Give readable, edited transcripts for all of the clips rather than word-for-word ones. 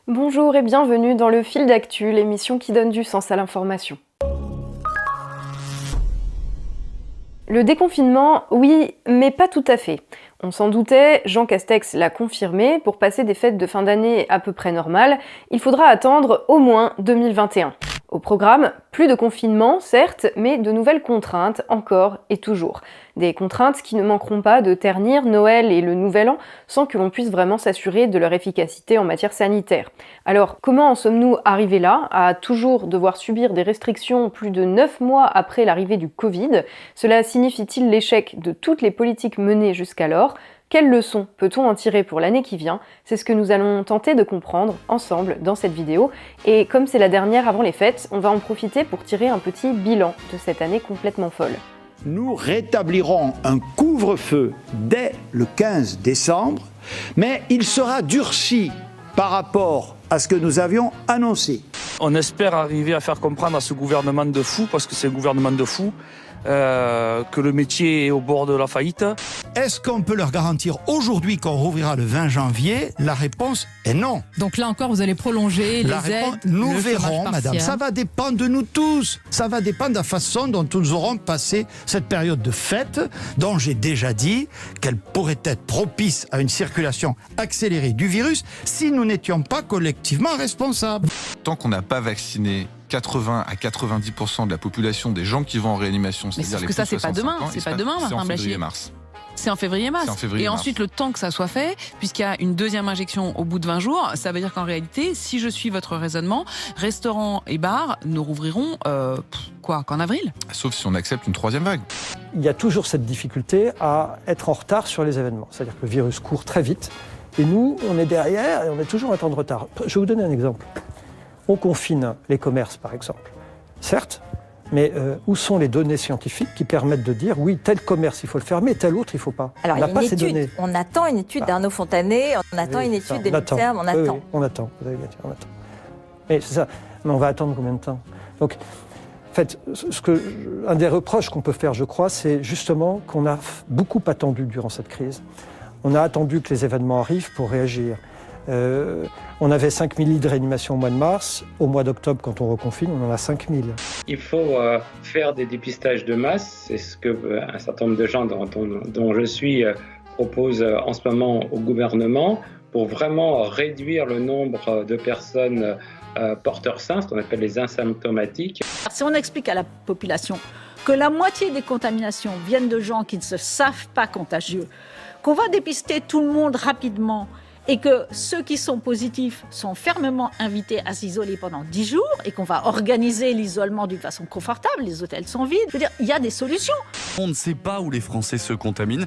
Bonjour et bienvenue dans le Fil d'actu, l'émission qui donne du sens à l'information. Le déconfinement, oui, mais pas tout à fait. On s'en doutait, Jean Castex l'a confirmé, pour passer des fêtes de fin d'année à peu près normales, il faudra attendre au moins 2021. Au programme, plus de confinement, certes, mais de nouvelles contraintes, encore et toujours. Des contraintes qui ne manqueront pas de ternir Noël et le Nouvel An sans que l'on puisse vraiment s'assurer de leur efficacité en matière sanitaire. Alors, comment en sommes-nous arrivés là, à toujours devoir subir des restrictions plus de 9 mois après l'arrivée du Covid ? Cela signifie-t-il l'échec de toutes les politiques menées jusqu'alors ? Quelles leçons peut-on en tirer pour l'année qui vient ? C'est ce que nous allons tenter de comprendre ensemble dans cette vidéo. Et comme c'est la dernière avant les fêtes, on va en profiter pour tirer un petit bilan de cette année complètement folle. Nous rétablirons un couvre-feu dès le 15 décembre, mais il sera durci par rapport à ce que nous avions annoncé. On espère arriver à faire comprendre à ce gouvernement de fous, parce que c'est un gouvernement de fous, que le métier est au bord de la faillite. Est-ce qu'on peut leur garantir aujourd'hui qu'on rouvrira le 20 janvier ? La réponse est non. Donc là encore, vous allez prolonger les aides, nous le verrons, chômage madame. partiel. Ça va dépendre de nous tous. Ça va dépendre de la façon dont nous aurons passé cette période de fête, dont j'ai déjà dit qu'elle pourrait être propice à une circulation accélérée du virus si nous n'étions pas collectivement responsables. Tant qu'on n'a pas vacciné 80 à 90% de la population des gens qui vont en réanimation, Mais c'est-à-dire sauf les que ça, plus de c'est pas 65 demain, ans, c'est pas demain, c'est en Martin Blachier. février-mars. C'est en février-mars. C'est en février, Et mars. ensuite, le temps que ça soit fait, puisqu'il y a une deuxième injection au bout de 20 jours, ça veut dire qu'en réalité, si je suis votre raisonnement, restaurants et bars ne rouvriront qu'en avril. Sauf si on accepte une troisième vague. Il y a toujours cette difficulté à être en retard sur les événements. C'est-à-dire que le virus court très vite et nous, on est derrière et on est toujours un temps de retard. Je vais vous donner un exemple. On confine les commerces, par exemple. Certes, mais où sont les données scientifiques qui permettent de dire oui, tel commerce, il faut le fermer, tel autre, il ne faut pas. Alors, on il y n'a a pas une ces étude. données. On attend une étude d'Arnaud Fontanet, on attend une étude de l'INSERM, on attend. Oui, on attend, vous avez bien dit, on attend. Mais c'est ça. Mais on va attendre combien de temps ? Donc, en fait, un des reproches qu'on peut faire, je crois, c'est justement qu'on a beaucoup attendu durant cette crise. On a attendu que les événements arrivent pour réagir. On avait 5000 lits de réanimation au mois de mars. Au mois d'octobre, quand on reconfine, on en a 5000. Il faut faire des dépistages de masse. C'est ce que un certain nombre de gens dont je suis proposent en ce moment au gouvernement pour vraiment réduire le nombre de personnes porteurs sains, ce qu'on appelle les asymptomatiques. Si on explique à la population que la moitié des contaminations viennent de gens qui ne se savent pas contagieux, qu'on va dépister tout le monde rapidement et que ceux qui sont positifs sont fermement invités à s'isoler pendant 10 jours et qu'on va organiser l'isolement d'une façon confortable, les hôtels sont vides. Je veux dire, il y a des solutions. On ne sait pas où les Français se contaminent.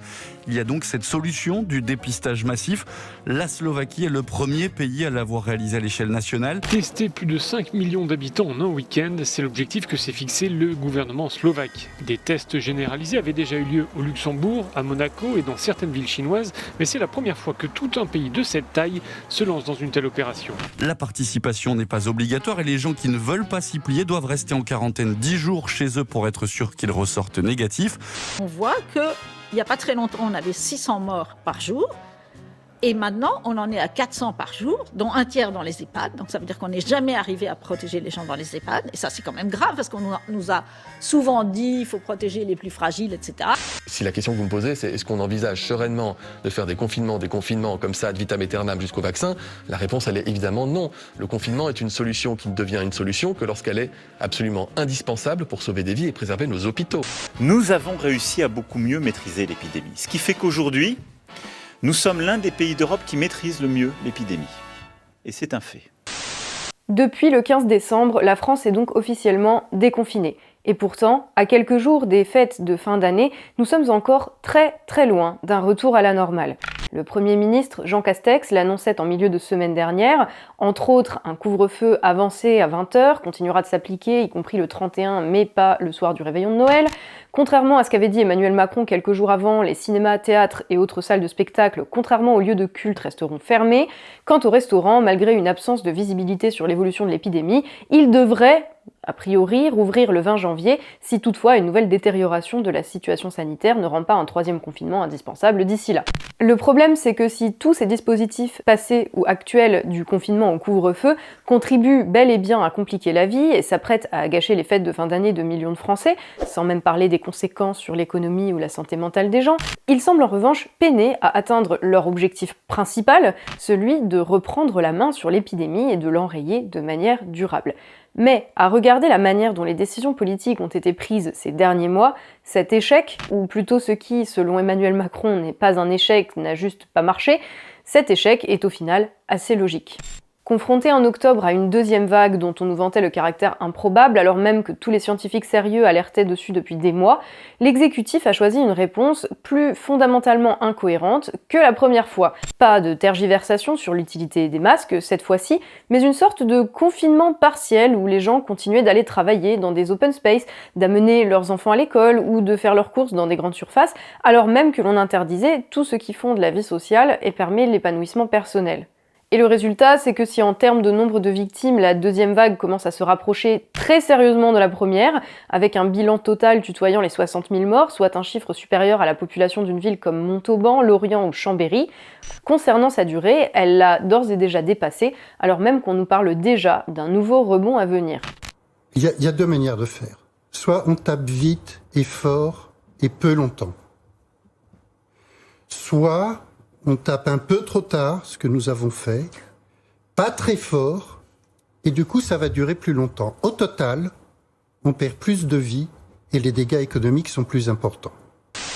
Il y a donc cette solution du dépistage massif. La Slovaquie est le premier pays à l'avoir réalisé à l'échelle nationale. Tester plus de 5 millions d'habitants en un week-end, c'est l'objectif que s'est fixé le gouvernement slovaque. Des tests généralisés avaient déjà eu lieu au Luxembourg, à Monaco et dans certaines villes chinoises, mais c'est la première fois que tout un pays de cette taille se lance dans une telle opération. La participation n'est pas obligatoire et les gens qui ne veulent pas s'y plier doivent rester en quarantaine 10 jours chez eux pour être sûrs qu'ils ressortent négatifs. On voit qu'il n'y a pas très longtemps, on avait 600 morts par jour. Et maintenant, on en est à 400 par jour, dont un tiers dans les EHPAD. Donc ça veut dire qu'on n'est jamais arrivé à protéger les gens dans les EHPAD. Et ça, c'est quand même grave, parce qu'on nous a souvent dit qu'il faut protéger les plus fragiles, etc. Si la question que vous me posez, c'est est-ce qu'on envisage sereinement de faire des confinements comme ça, ad vitam aeternam jusqu'au vaccin ? La réponse, elle est évidemment non. Le confinement est une solution qui ne devient une solution que lorsqu'elle est absolument indispensable pour sauver des vies et préserver nos hôpitaux. Nous avons réussi à beaucoup mieux maîtriser l'épidémie. Ce qui fait qu'aujourd'hui, nous sommes l'un des pays d'Europe qui maîtrise le mieux l'épidémie. Et c'est un fait. Depuis le 15 décembre, la France est donc officiellement déconfinée. Et pourtant, à quelques jours des fêtes de fin d'année, nous sommes encore très très loin d'un retour à la normale. Le Premier ministre Jean Castex l'annonçait en milieu de semaine dernière. Entre autres, un couvre-feu avancé à 20h continuera de s'appliquer, y compris le 31, mais pas le soir du réveillon de Noël. Contrairement à ce qu'avait dit Emmanuel Macron quelques jours avant, les cinémas, théâtres et autres salles de spectacle, contrairement aux lieux de culte, resteront fermés. Quant aux restaurants, malgré une absence de visibilité sur l'évolution de l'épidémie, ils devraient A priori, rouvrir le 20 janvier, si toutefois une nouvelle détérioration de la situation sanitaire ne rend pas un 3e confinement indispensable d'ici là. Le problème, c'est que si tous ces dispositifs passés ou actuels du confinement au couvre-feu contribuent bel et bien à compliquer la vie et s'apprêtent à gâcher les fêtes de fin d'année de millions de Français, sans même parler des conséquences sur l'économie ou la santé mentale des gens, ils semblent en revanche peiner à atteindre leur objectif principal, celui de reprendre la main sur l'épidémie et de l'enrayer de manière durable. Mais à regarder la manière dont les décisions politiques ont été prises ces derniers mois, cet échec, ou plutôt ce qui, selon Emmanuel Macron, n'est pas un échec, n'a juste pas marché, cet échec est au final assez logique. Confronté en octobre à une 2e vague dont on nous vantait le caractère improbable, alors même que tous les scientifiques sérieux alertaient dessus depuis des mois, l'exécutif a choisi une réponse plus fondamentalement incohérente que la première fois. Pas de tergiversation sur l'utilité des masques cette fois-ci, mais une sorte de confinement partiel où les gens continuaient d'aller travailler dans des open space, d'amener leurs enfants à l'école ou de faire leurs courses dans des grandes surfaces, alors même que l'on interdisait tout ce qui fonde la vie sociale et permet l'épanouissement personnel. Et le résultat, c'est que si en termes de nombre de victimes, la 2e vague commence à se rapprocher très sérieusement de la première, avec un bilan total tutoyant les 60 000 morts, soit un chiffre supérieur à la population d'une ville comme Montauban, Lorient ou Chambéry, concernant sa durée, elle l'a d'ores et déjà dépassée, alors même qu'on nous parle déjà d'un nouveau rebond à venir. Il y a 2 manières de faire. Soit on tape vite et fort et peu longtemps. Soit on tape un peu trop tard, ce que nous avons fait, pas très fort, et du coup ça va durer plus longtemps. Au total, on perd plus de vies et les dégâts économiques sont plus importants.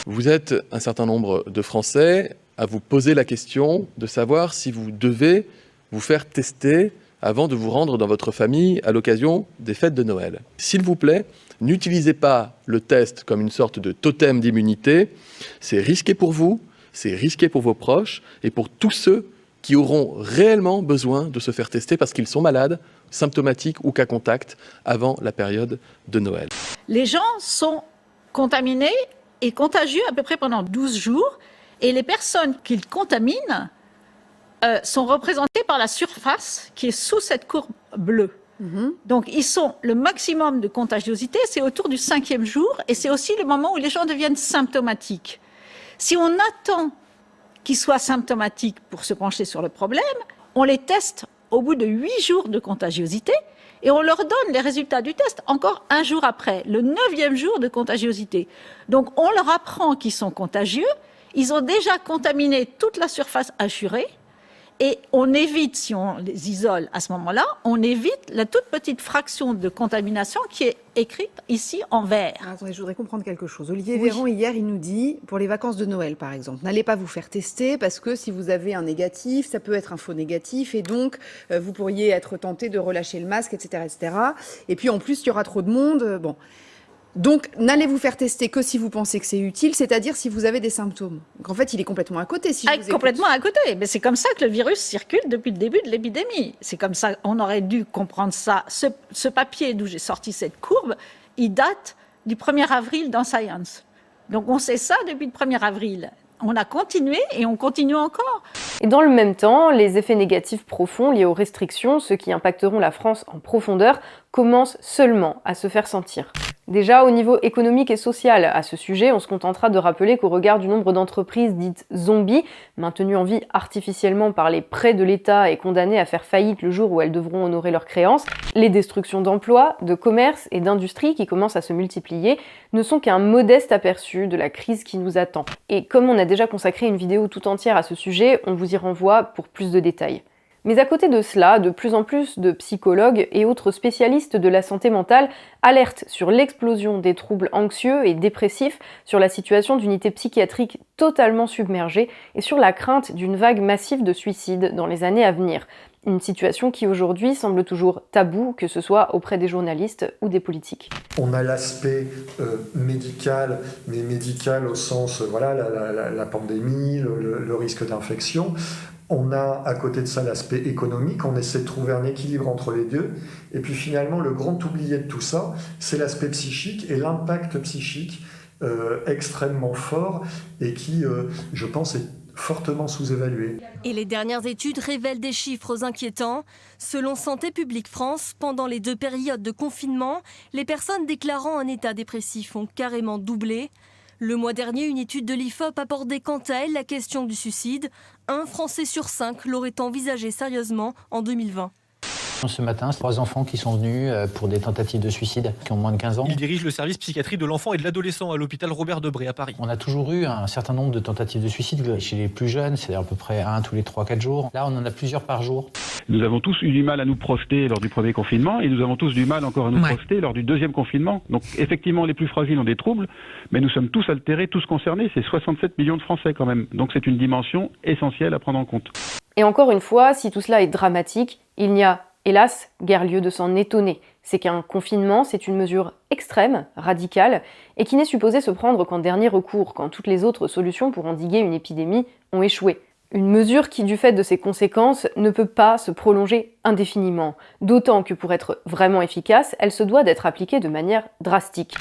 Vous êtes un certain nombre de Français à vous poser la question de savoir si vous devez vous faire tester avant de vous rendre dans votre famille à l'occasion des fêtes de Noël. S'il vous plaît, n'utilisez pas le test comme une sorte de totem d'immunité, c'est risqué pour vous, c'est risqué pour vos proches et pour tous ceux qui auront réellement besoin de se faire tester parce qu'ils sont malades, symptomatiques ou cas contact avant la période de Noël. Les gens sont contaminés et contagieux à peu près pendant 12 jours et les personnes qu'ils contaminent sont représentées par la surface qui est sous cette courbe bleue. Donc, ils sont le maximum de contagiosité, c'est autour du 5e jour et c'est aussi le moment où les gens deviennent symptomatiques. Si on attend qu'ils soient symptomatiques pour se pencher sur le problème, on les teste au bout de 8 jours de contagiosité et on leur donne les résultats du test encore 1 jour après, le 9e jour de contagiosité. Donc on leur apprend qu'ils sont contagieux, ils ont déjà contaminé toute la surface assurée et on évite, si on les isole à ce moment-là, on évite la toute petite fraction de contamination qui est écrite ici en vert. Attendez, je voudrais comprendre quelque chose. Olivier Véran, hier, il nous dit, pour les vacances de Noël, par exemple, n'allez pas vous faire tester parce que si vous avez un négatif, ça peut être un faux négatif et donc vous pourriez être tenté de relâcher le masque, etc., etc. Et puis en plus, il y aura trop de monde. Bon. Donc, n'allez vous faire tester que si vous pensez que c'est utile, c'est-à-dire si vous avez des symptômes. Donc, en fait, il est complètement à côté. Si je vous écoute. Complètement à côté. Mais c'est comme ça que le virus circule depuis le début de l'épidémie. C'est comme ça, on aurait dû comprendre ça. Ce papier d'où j'ai sorti cette courbe, il date du 1er avril dans Science. Donc, on sait ça depuis le 1er avril. On a continué et on continue encore. Et dans le même temps, les effets négatifs profonds liés aux restrictions, ceux qui impacteront la France en profondeur, commencent seulement à se faire sentir. Déjà, au niveau économique et social, à ce sujet, on se contentera de rappeler qu'au regard du nombre d'entreprises dites zombies, maintenues en vie artificiellement par les prêts de l'État et condamnées à faire faillite le jour où elles devront honorer leurs créances, les destructions d'emplois, de commerces et d'industries qui commencent à se multiplier ne sont qu'un modeste aperçu de la crise qui nous attend. Et comme on a déjà consacré une vidéo tout entière à ce sujet, on vous y renvoie pour plus de détails. Mais à côté de cela, de plus en plus de psychologues et autres spécialistes de la santé mentale alertent sur l'explosion des troubles anxieux et dépressifs, sur la situation d'unités psychiatriques totalement submergées et sur la crainte d'une vague massive de suicides dans les années à venir. Une situation qui aujourd'hui semble toujours taboue, que ce soit auprès des journalistes ou des politiques. On a l'aspect médical, mais médical au sens, voilà, la pandémie, le risque d'infection. On a à côté de ça l'aspect économique, on essaie de trouver un équilibre entre les deux. Et puis finalement, le grand oublié de tout ça, c'est l'aspect psychique et l'impact psychique extrêmement fort et qui, je pense, est fortement sous-évalué. Et les dernières études révèlent des chiffres inquiétants. Selon Santé publique France, pendant les 2 périodes de confinement, les personnes déclarant un état dépressif ont carrément doublé. Le mois dernier, une étude de l'IFOP abordait quant à elle la question du suicide. 1 Français sur 5 l'aurait envisagé sérieusement en 2020. Ce matin, 3 enfants qui sont venus pour des tentatives de suicide, qui ont moins de 15 ans. Il dirige le service psychiatrie de l'enfant et de l'adolescent à l'hôpital Robert Debré à Paris. On a toujours eu un certain nombre de tentatives de suicide chez les plus jeunes, c'est à peu près 1 tous les 3-4 jours. Là, on en a plusieurs par jour. Nous avons tous eu du mal à nous projeter lors du premier confinement et nous avons tous du mal encore à nous projeter lors du deuxième confinement. Donc effectivement, les plus fragiles ont des troubles, mais nous sommes tous altérés, tous concernés. C'est 67 millions de Français quand même. Donc c'est une dimension essentielle à prendre en compte. Et encore une fois, si tout cela est dramatique, il n'y a hélas, guère lieu de s'en étonner. C'est qu'un confinement, c'est une mesure extrême, radicale, et qui n'est supposée se prendre qu'en dernier recours, quand toutes les autres solutions pour endiguer une épidémie ont échoué. Une mesure qui, du fait de ses conséquences, ne peut pas se prolonger indéfiniment, d'autant que pour être vraiment efficace, elle se doit d'être appliquée de manière drastique.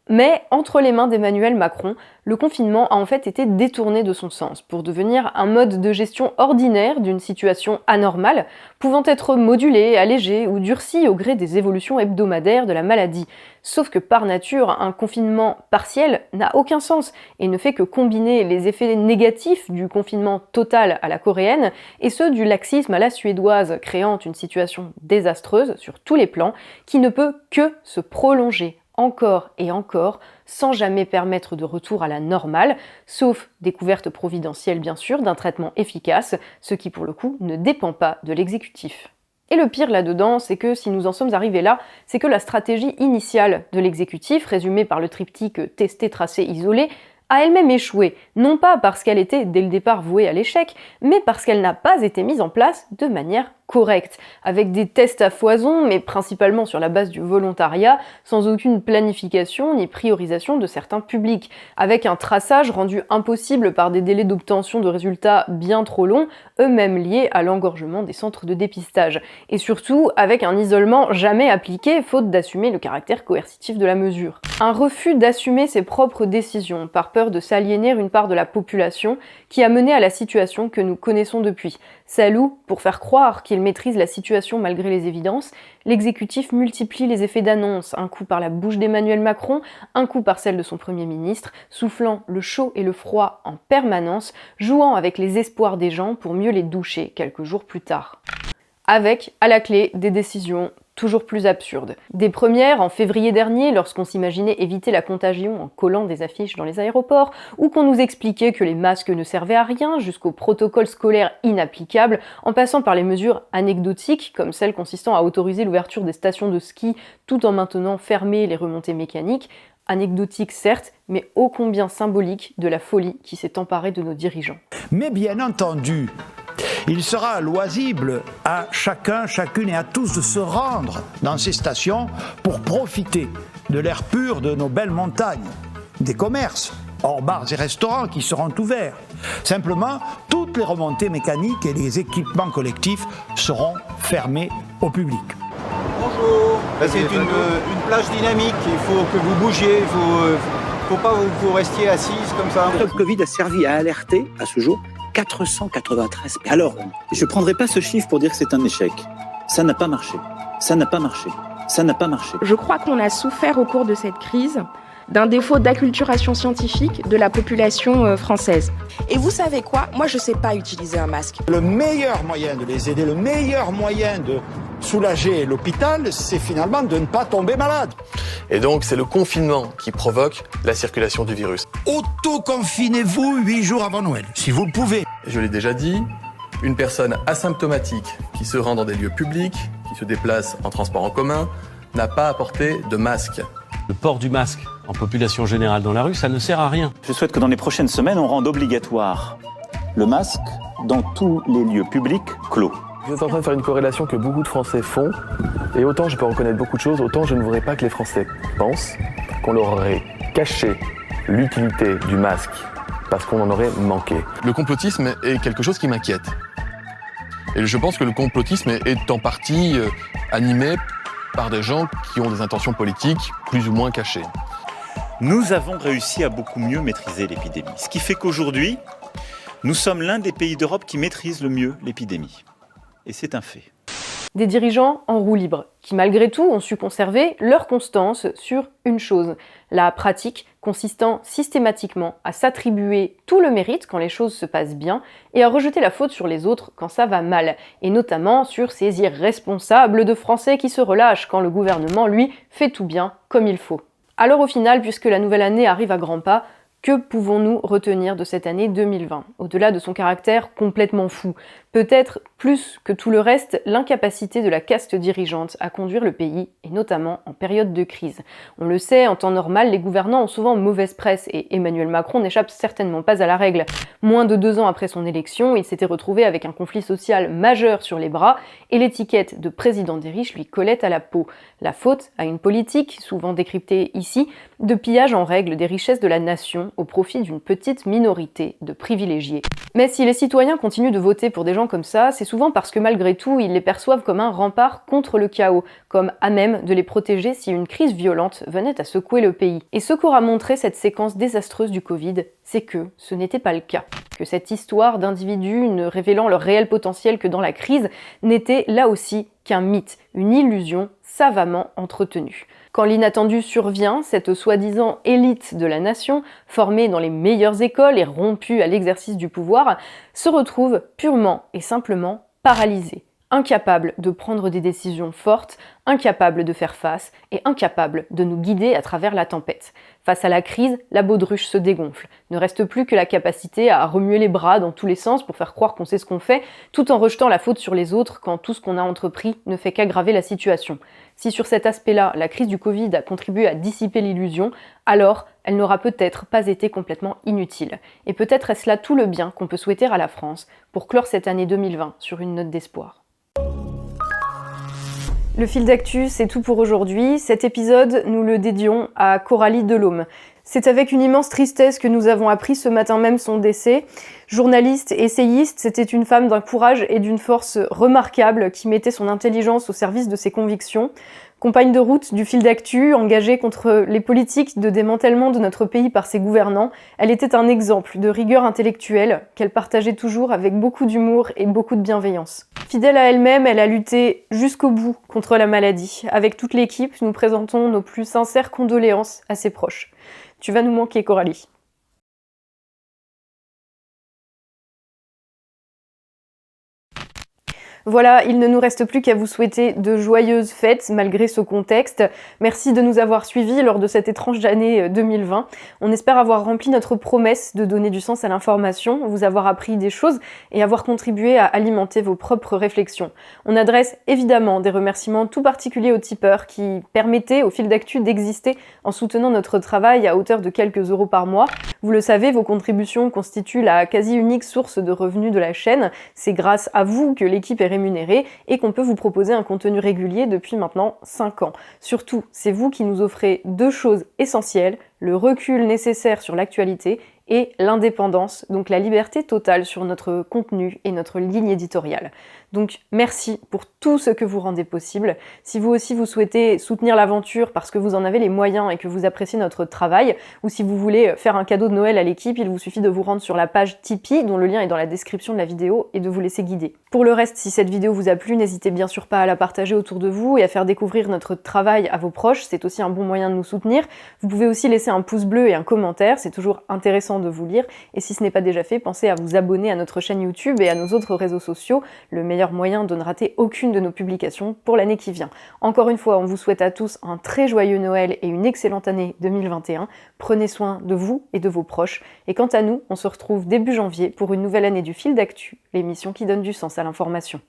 Mais, entre les mains d'Emmanuel Macron, le confinement a en fait été détourné de son sens pour devenir un mode de gestion ordinaire d'une situation anormale, pouvant être modulé, allégé ou durci au gré des évolutions hebdomadaires de la maladie. Sauf que par nature, un confinement partiel n'a aucun sens et ne fait que combiner les effets négatifs du confinement total à la coréenne et ceux du laxisme à la suédoise, créant une situation désastreuse sur tous les plans qui ne peut que se prolonger encore et encore, sans jamais permettre de retour à la normale, sauf découverte providentielle bien sûr d'un traitement efficace, ce qui pour le coup ne dépend pas de l'exécutif. Et le pire là-dedans, c'est que si nous en sommes arrivés là, c'est que la stratégie initiale de l'exécutif, résumée par le triptyque tester, tracer, isoler, a elle-même échoué, non pas parce qu'elle était dès le départ vouée à l'échec, mais parce qu'elle n'a pas été mise en place de manière correcte, avec des tests à foison, mais principalement sur la base du volontariat, sans aucune planification ni priorisation de certains publics, avec un traçage rendu impossible par des délais d'obtention de résultats bien trop longs, eux-mêmes liés à l'engorgement des centres de dépistage, et surtout avec un isolement jamais appliqué, faute d'assumer le caractère coercitif de la mesure. Un refus d'assumer ses propres décisions, par peur de s'aliéner une part de la population, qui a mené à la situation que nous connaissons depuis. Celle où, pour faire croire qu'il maîtrise la situation malgré les évidences, l'exécutif multiplie les effets d'annonce, un coup par la bouche d'Emmanuel Macron, un coup par celle de son Premier ministre, soufflant le chaud et le froid en permanence, jouant avec les espoirs des gens pour mieux les doucher quelques jours plus tard. Avec, à la clé, des décisions toujours plus absurdes. Des premières en février dernier, lorsqu'on s'imaginait éviter la contagion en collant des affiches dans les aéroports, ou qu'on nous expliquait que les masques ne servaient à rien, jusqu'aux protocoles scolaires inapplicables, en passant par les mesures anecdotiques, comme celle consistant à autoriser l'ouverture des stations de ski tout en maintenant fermées les remontées mécaniques, anecdotique certes, mais ô combien symbolique de la folie qui s'est emparée de nos dirigeants. Mais bien entendu, il sera loisible à chacun, chacune et à tous de se rendre dans ces stations pour profiter de l'air pur de nos belles montagnes, des commerces, hors bars et restaurants qui seront ouverts. Simplement, toutes les remontées mécaniques et les équipements collectifs seront fermés au public. Bonjour, c'est une plage dynamique, il faut que vous bougiez, il faut pas que vous restiez assise comme ça. Le Covid a servi à alerter, à ce jour, 493. Alors, je ne prendrai pas ce chiffre pour dire que c'est un échec. Ça n'a pas marché. Ça n'a pas marché. Ça n'a pas marché. Je crois qu'on a souffert au cours de cette crise d'un défaut d'acculturation scientifique de la population française. Et vous savez quoi ? Moi, je ne sais pas utiliser un masque. Le meilleur moyen de les aider, le meilleur moyen de soulager l'hôpital, c'est finalement de ne pas tomber malade. Et donc, c'est le confinement qui provoque la circulation du virus. Auto-confinez-vous 8 jours avant Noël, si vous le pouvez. Je l'ai déjà dit, une personne asymptomatique qui se rend dans des lieux publics, qui se déplace en transport en commun, n'a pas à porter de masque. Le port du masque en population générale dans la rue, ça ne sert à rien. Je souhaite que dans les prochaines semaines, on rende obligatoire le masque dans tous les lieux publics clos. Vous êtes en train de faire une corrélation que beaucoup de Français font, et autant je peux reconnaître beaucoup de choses, autant je ne voudrais pas que les Français pensent qu'on leur aurait caché l'utilité du masque parce qu'on en aurait manqué. Le complotisme est quelque chose qui m'inquiète. Et je pense que le complotisme est en partie animé par des gens qui ont des intentions politiques plus ou moins cachées. Nous avons réussi à beaucoup mieux maîtriser l'épidémie. Ce qui fait qu'aujourd'hui, Nous sommes l'un des pays d'Europe qui maîtrise le mieux l'épidémie. Et c'est un fait. Des dirigeants en roue libre, qui malgré tout ont su conserver leur constance sur une chose, la pratique consistant systématiquement à s'attribuer tout le mérite quand les choses se passent bien et à rejeter la faute sur les autres quand ça va mal, et notamment sur ces irresponsables de Français qui se relâchent quand le gouvernement, lui, fait tout bien comme il faut. Alors au final, puisque la nouvelle année arrive à grands pas, que pouvons-nous retenir de cette année 2020, au-delà de son caractère complètement fou? Peut-être plus que tout le reste, l'incapacité de la caste dirigeante à conduire le pays, et notamment en période de crise. On le sait, en temps normal, les gouvernants ont souvent mauvaise presse, et Emmanuel Macron n'échappe certainement pas à la règle. Moins de 2 ans après son élection, il s'était retrouvé avec un conflit social majeur sur les bras, et l'étiquette de président des riches lui collait à la peau. La faute à une politique, souvent décryptée ici, de pillage en règle des richesses de la nation, au profit d'une petite minorité de privilégiés. Mais si les citoyens continuent de voter pour des gens comme ça, c'est souvent parce que malgré tout, ils les perçoivent comme un rempart contre le chaos, comme à même de les protéger si une crise violente venait à secouer le pays. Et ce qu'aura montré cette séquence désastreuse du Covid, c'est que ce n'était pas le cas. Que cette histoire d'individus ne révélant leur réel potentiel que dans la crise n'était là aussi qu'un mythe, une illusion savamment entretenue. Quand l'inattendu survient, cette soi-disant élite de la nation, formée dans les meilleures écoles et rompue à l'exercice du pouvoir, se retrouve purement et simplement paralysée, incapable de prendre des décisions fortes, incapable de faire face et incapable de nous guider à travers la tempête. Face à la crise, la baudruche se dégonfle. Ne reste plus que la capacité à remuer les bras dans tous les sens pour faire croire qu'on sait ce qu'on fait, tout en rejetant la faute sur les autres quand tout ce qu'on a entrepris ne fait qu'aggraver la situation. Si sur cet aspect-là, la crise du Covid a contribué à dissiper l'illusion, alors elle n'aura peut-être pas été complètement inutile. Et peut-être est-ce là tout le bien qu'on peut souhaiter à la France pour clore cette année 2020 sur une note d'espoir. Le fil d'actu, c'est tout pour aujourd'hui. Cet épisode, nous le dédions à Coralie Delhomme. C'est avec une immense tristesse que nous avons appris ce matin même son décès. Journaliste, essayiste, c'était une femme d'un courage et d'une force remarquables qui mettait son intelligence au service de ses convictions. Compagne de route du fil d'actu, engagée contre les politiques de démantèlement de notre pays par ses gouvernants, elle était un exemple de rigueur intellectuelle qu'elle partageait toujours avec beaucoup d'humour et beaucoup de bienveillance. Fidèle à elle-même, elle a lutté jusqu'au bout contre la maladie. Avec toute l'équipe, nous présentons nos plus sincères condoléances à ses proches. Tu vas nous manquer, Coralie. Voilà, il ne nous reste plus qu'à vous souhaiter de joyeuses fêtes malgré ce contexte. Merci de nous avoir suivis lors de cette étrange année 2020. On espère avoir rempli notre promesse de donner du sens à l'information, vous avoir appris des choses et avoir contribué à alimenter vos propres réflexions. On adresse évidemment des remerciements tout particuliers aux tipeurs qui permettaient au fil d'actu d'exister en soutenant notre travail à hauteur de quelques euros par mois. Vous le savez, vos contributions constituent la quasi unique source de revenus de la chaîne. C'est grâce à vous que l'équipe est rémunérée et qu'on peut vous proposer un contenu régulier depuis maintenant 5 ans. Surtout, c'est vous qui nous offrez 2 choses essentielles, le recul nécessaire sur l'actualité et l'indépendance, donc la liberté totale sur notre contenu et notre ligne éditoriale. Donc merci pour tout ce que vous rendez possible. Si vous aussi vous souhaitez soutenir l'aventure parce que vous en avez les moyens et que vous appréciez notre travail, ou si vous voulez faire un cadeau de Noël à l'équipe, il vous suffit de vous rendre sur la page Tipeee, dont le lien est dans la description de la vidéo, et de vous laisser guider. Pour le reste, si cette vidéo vous a plu, n'hésitez bien sûr pas à la partager autour de vous et à faire découvrir notre travail à vos proches, c'est aussi un bon moyen de nous soutenir. Vous pouvez aussi laisser un pouce bleu et un commentaire, c'est toujours intéressant de vous lire, et si ce n'est pas déjà fait, pensez à vous abonner à notre chaîne YouTube et à nos autres réseaux sociaux, le meilleur moyen de ne rater aucune de nos publications pour l'année qui vient. Encore une fois, on vous souhaite à tous un très joyeux Noël et une excellente année 2021. Prenez soin de vous et de vos proches, et quant à nous, on se retrouve début janvier pour une nouvelle année du Fil d'actu, l'émission qui donne du sens à l'information.